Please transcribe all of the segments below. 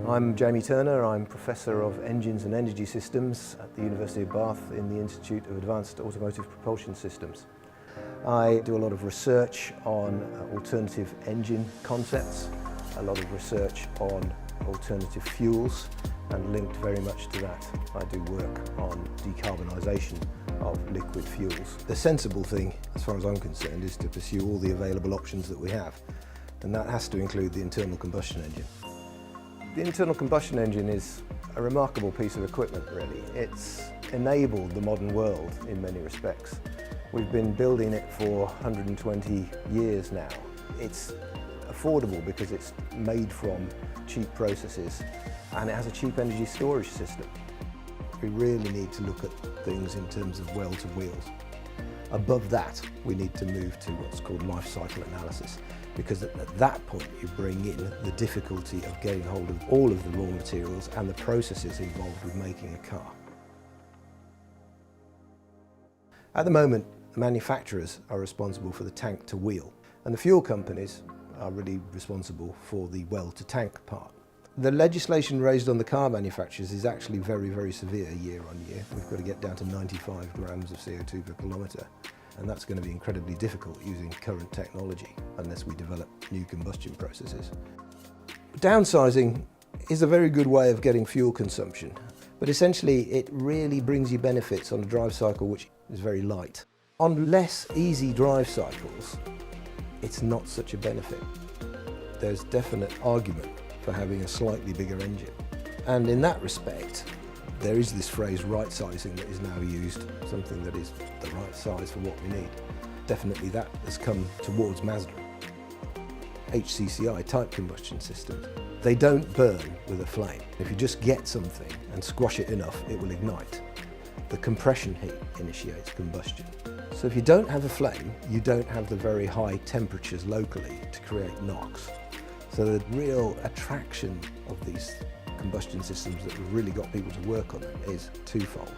I'm Jamie Turner. I'm Professor of Engines and Energy Systems at the University of Bath in the Institute of Advanced Automotive Propulsion Systems. I do a lot of research on alternative engine concepts, a lot of research on alternative fuels, and linked very much to that, I do work on decarbonisation of liquid fuels. The sensible thing, as far as I'm concerned, is to pursue all the available options that we have, and that has to include the internal combustion engine. The internal combustion engine is a remarkable piece of equipment, really. It's enabled the modern world in many respects. We've been building it for 120 years now. It's affordable because it's made from cheap processes, and it has a cheap energy storage system. We really need to look at things in terms of well to wheels. Above that, we need to move to what's called life cycle analysis, because at that point you bring in the difficulty of getting hold of all of the raw materials and the processes involved with making a car. At the moment, the manufacturers are responsible for the tank to wheel, and the fuel companies are really responsible for the well to tank part. The legislation raised on the car manufacturers is actually very, very severe year on year. We've got to get down to 95 grams of CO2 per kilometre, and that's going to be incredibly difficult using current technology unless we develop new combustion processes. Downsizing is a very good way of getting fuel consumption, but essentially it really brings you benefits on a drive cycle which is very light. On less easy drive cycles, it's not such a benefit. There's definite argument for having a slightly bigger engine. And in that respect, there is this phrase right sizing that is now used, something that is the right size for what we need. Definitely that has come towards Mazda. HCCI type combustion systems, they don't burn with a flame. If you just get something and squash it enough, it will ignite. The compression heat initiates combustion. So if you don't have a flame, you don't have the very high temperatures locally to create NOx. So the real attraction of these combustion systems that have really got people to work on them is twofold.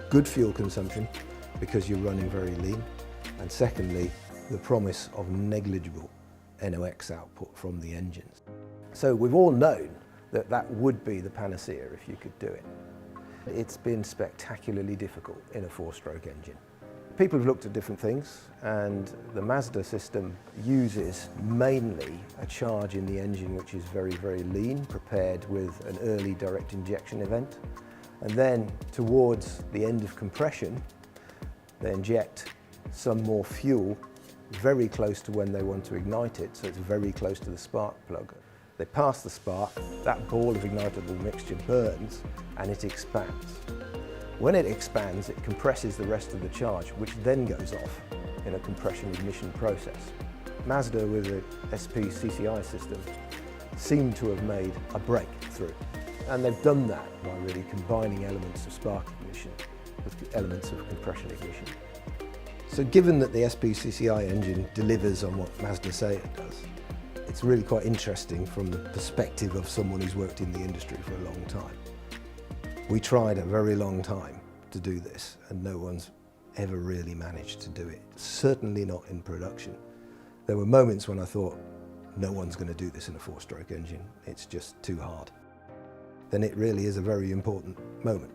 Good fuel consumption, because you're running very lean, and secondly, the promise of negligible NOx output from the engines. So we've all known that that would be the panacea if you could do it. It's been spectacularly difficult in a four-stroke engine. People have looked at different things, and the Mazda system uses mainly a charge in the engine which is very, very lean, prepared with an early direct injection event. And then towards the end of compression, they inject some more fuel very close to when they want to ignite it, so it's very close to the spark plug. They pass the spark, that ball of ignitable mixture burns, and it expands. When it expands, it compresses the rest of the charge, which then goes off in a compression ignition process. Mazda, with the SP-CCI system, seem to have made a breakthrough. And they've done that by really combining elements of spark ignition with elements of compression ignition. So given that the SP-CCI engine delivers on what Mazda say it does, it's really quite interesting from the perspective of someone who's worked in the industry for a long time. We tried a very long time to do this, and no one's ever really managed to do it. Certainly not in production. There were moments when I thought, no one's going to do this in a four-stroke engine. It's just too hard. Then it really is a very important moment.